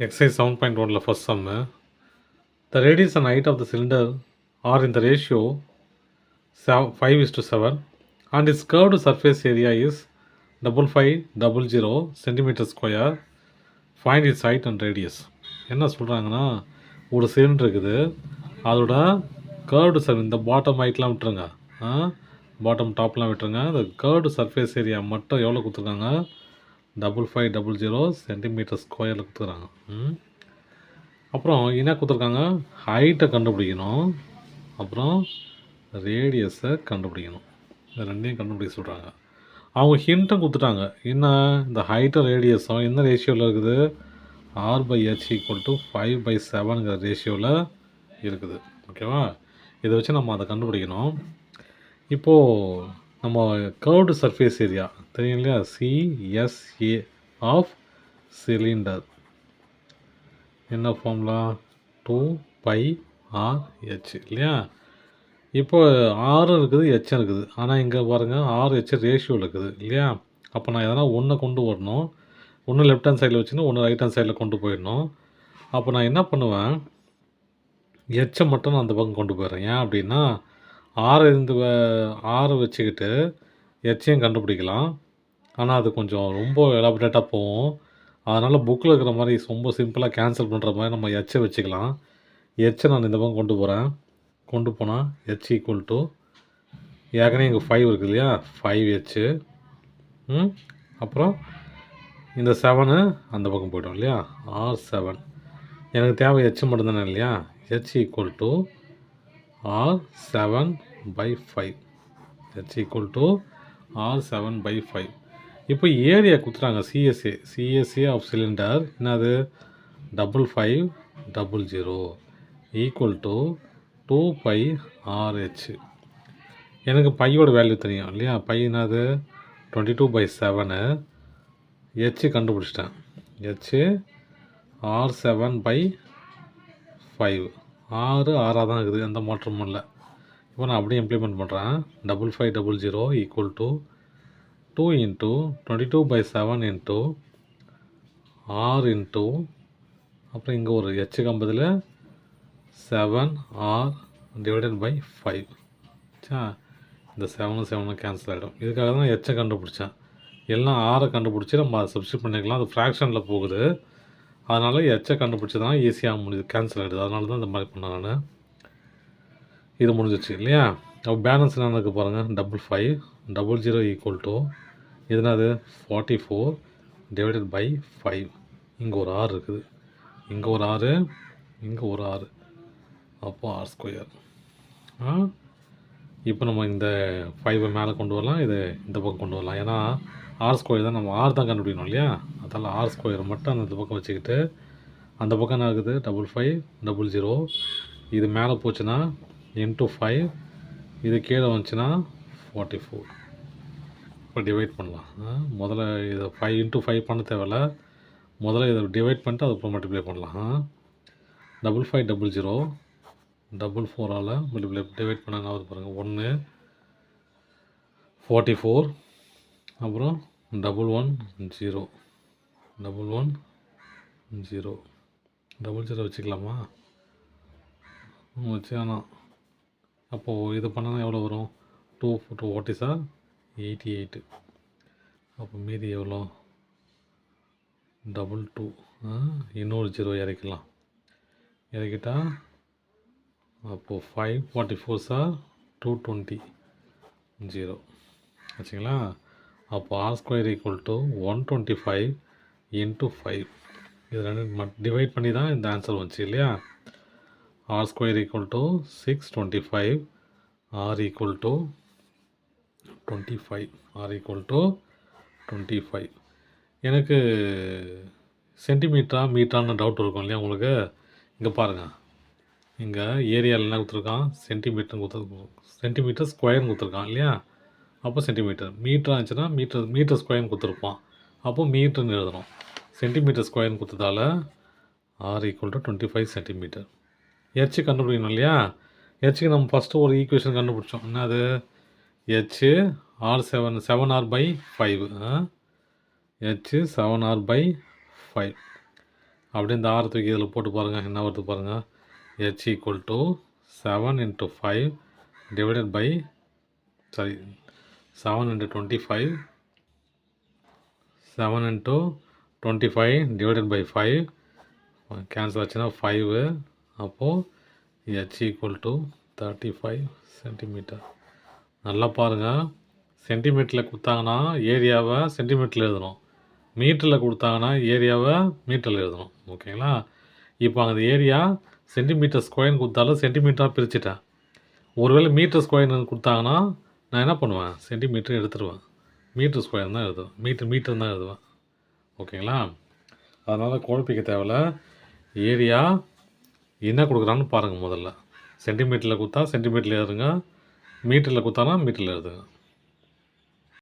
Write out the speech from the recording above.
Exercise 7.1 first sum. The radius and height of the cylinder are in the ratio 5:7 and its curved surface area is 5500 centimeter square. Find its height and radius. என்ன சொல்கிறாங்கன்னா ஒரு cylinder இருக்குது, அதோட curved இந்த bottom ஹைட்லாம் விட்டுருங்க, bottom டாப்லாம் விட்டுருங்க. அந்த curved surface area மட்டும் எவ்வளோ கொடுத்துருக்காங்க? 5500 சென்டிமீட்டர் ஸ்கொயரில் கொடுத்துருக்காங்க. அப்புறம் என்ன கொடுத்துருக்காங்க? ஹைட்டை கண்டுபிடிக்கணும், அப்புறம் ரேடியஸை கண்டுபிடிக்கணும். இந்த ரெண்டையும் கண்டுபிடிக்க சொல்கிறாங்க. அவங்க ஹிண்ட்டும் கொடுத்துட்டாங்க. என்ன? இந்த ஹைட்டும் ரேடியஸும் என்ன ரேஷியோவில் இருக்குது? R/H = 5/7ங்கிற ரேஷியோவில் இருக்குது. ஓகேவா? இதை வச்சு நம்ம அதை கண்டுபிடிக்கணும். இப்போது நம்ம கர்வ்டு சர்ஃபேஸ் ஏரியா தெரியும் இல்லையா? CSA ஆஃப் சிலிண்டர் என்ன ஃபார்முலா? 2πRH இல்லையா? இப்போ ஆரும் இருக்குது, ஹெச்சும் இருக்குது. ஆனால் இங்கே பாருங்கள், RH ரேஷியோவில் இருக்குது இல்லையா? அப்போ நான் எதனா ஒன்றை கொண்டு வரணும். ஒன்று லெஃப்ட் ஹேண்ட் சைடில் வச்சுன்னு ஒன்று ரைட் ஹேண்ட் சைடில் கொண்டு போயிடணும். அப்போ நான் என்ன பண்ணுவேன்? ஹெச்சை மட்டும் நான் அந்த பக்கம் கொண்டு போயிடுறேன். ஏன் அப்படின்னா ஆறு வச்சுக்கிட்டு ஹெச்சையும் கண்டுபிடிக்கலாம். ஆனால் அது கொஞ்சம் ரொம்ப எலாபரேட்டாக போகும். அதனால் புக்கில் இருக்கிற மாதிரி ரொம்ப சிம்பிளாக கேன்சல் பண்ணுற மாதிரி நம்ம ஹெச்சை வச்சுக்கலாம். ஹெச்சை நான் இந்த பக்கம் கொண்டு போகிறேன். கொண்டு போனால் H = ஏற்கனவே இங்கே 5 இருக்குது இல்லையா? 5H. அப்புறம் இந்த 7 அந்த பக்கம் போய்ட்டோம் இல்லையா? R7. எனக்கு தேவை H மட்டும்தானே இல்லையா? H = R7/5. H = R7/5. இப்போ ஏரியா கொடுத்துட்டாங்க. CSA ஆஃப் சிலிண்டர் என்னது? 5500 = 2πRH. எனக்கு பையோட வேல்யூ தெரியும் இல்லையா? பை என்னது? 22/7. H கண்டுபிடிச்சிட்டேன். H R7/5. 6 6ஆக தான் இருக்குது, எந்த மாற்றமும் இல்லை. இப்போ நான் அப்படியே இம்ப்ளிமெண்ட் பண்ணுறேன். 5500 = 2 × 22/7 × R × அப்புறம் இங்கே ஒரு H பதில் 7R/5. இந்த 7 கேன்சல் ஆகிடும். இதுக்காக தான் H கண்டுபிடிச்சேன். எல்லாம் ஆரை கண்டுபிடிச்சி நம்ம அதை சப்ஸ்டியூட் பண்ணிக்கலாம். அது ஃப்ராக்ஷனில் போகுது, அதனால் H கண்டுபிடிச்சி தான் ஈஸியாக முடியுது, கேன்சல் ஆகிடுது. அதனால தான் இந்த மாதிரி பண்ணேன் நான். இது முடிஞ்சிச்சு இல்லையா? அப்போ பேலன்ஸ் என்ன இருக்குது பாருங்கள். 5500 = இதுனாது 44/5. இங்கே ஒரு R இருக்குது, இங்கே ஒரு R, இங்கே ஒரு R. அப்போ R². இப்போ நம்ம இந்த 5 மேலே கொண்டு வரலாம், இது இந்த பக்கம் கொண்டு வரலாம். ஏன்னா R² தான், நம்ம R தான் கண்டுபிடிக்கணும் இல்லையா? அதனால் R² மட்டும் அந்த பக்கம் வச்சுக்கிட்டு, அந்த பக்கம் என்ன இருக்குது? 5500. இது மேலே போச்சுன்னா × 5, இது கீழே வந்துச்சுன்னா 44. இப்போ டிவைட் பண்ணலாம். முதல்ல இதை 5 × 5 பண்ண தேவையில்ல. முதல்ல இதை டிவைட் பண்ணிட்டு அதுக்கப்புறம் மல்டிப்ளை பண்ணலாம். 5500 4ஆல் டிவைட் பண்ணாங்க பாருங்கள். 1 44, அப்புறம் 110 00 வச்சுக்கலாமா? வச்சு ஆனால் அப்போது இது பண்ணால் எவ்வளோ வரும்? 2 40 சார் 88. அப்போ மீதி எவ்வளோ? 22. இன்னொரு 0 இறக்கலாம். இறக்கிட்டா அப்போது 544 சார் 220 0 வச்சுங்களா? அப்போ R² = 125 × 5. இது ரெண்டு டிவைட் பண்ணி தான் இந்த ஆன்சர் வந்துச்சு இல்லையா? R² = 625. R = 25. R = 25. எனக்கு சென்டிமீட்டரா மீட்டரான டவுட் இருக்கும் இல்லையா உங்களுக்கு? இங்கே பாருங்கள், இங்கே ஏரியாவில் என்ன கொடுத்துருக்கான்? சென்டிமீட்டர் ஸ்கொயர்னு கொடுத்துருக்கான் இல்லையா? அப்போ சென்டிமீட்டர். மீட்டராக இருந்துச்சுன்னா மீட்டர் ஸ்கொயர்னு கொடுத்துருப்பான். அப்போ மீட்டர்னு எழுதணும். சென்டிமீட்டர் ஸ்கொயர்னு கொடுத்ததால R = 25 சென்டிமீட்டர். H கண்டுபிடிக்கணும் இல்லையா? Hக்கு நம்ம ஃபஸ்ட்டு ஒரு ஈக்குவேஷன் கண்டுபிடிச்சோம். என்னது? H R7 7R/5. H 7R/5. அப்படியே இந்த ஆறு தூக்கி இதில் போட்டு பாருங்கள், என்ன வருது பாருங்கள். h equal to 7 × 5 divided by 7 × 25 7 × 25 divided by 5 cancel ஆச்சுன்னா 5. அப்போது h ஈக்குவல் டு 35 சென்டிமீட்டர். நல்லா பாருங்கள், சென்டிமீட்டரில் கொடுத்தாங்கன்னா ஏரியாவை சென்டிமீட்டரில் எழுதணும், மீட்டரில் கொடுத்தாங்கன்னா ஏரியாவை மீட்டரில் எழுதணும். ஓகேங்களா? இப்போ அந்த ஏரியா சென்டிமீட்டர் ஸ்கொயர்னு கொடுத்தாலும் சென்டிமீட்டராக பிரிச்சுட்டேன். ஒருவேளை மீட்டர் ஸ்கொயர்னு கொடுத்தாங்கன்னா நான் என்ன பண்ணுவேன், சென்டிமீட்டர் எடுத்துருவேன், மீட்டர் ஸ்கொயர் தான் எழுதுவேன், மீட்டர் தான் எழுதுவேன். ஓகேங்களா? அதனால் குழப்பிக்க தேவையில்ல. ஏரியா என்ன கொடுக்குறான்னு பாருங்கள். முதல்ல சென்டிமீட்டரில் கொடுத்தா சென்டிமீட்டரில் எழுதுங்க, மீட்டரில் கொடுத்தானா மீட்டரில் எழுதுங்க.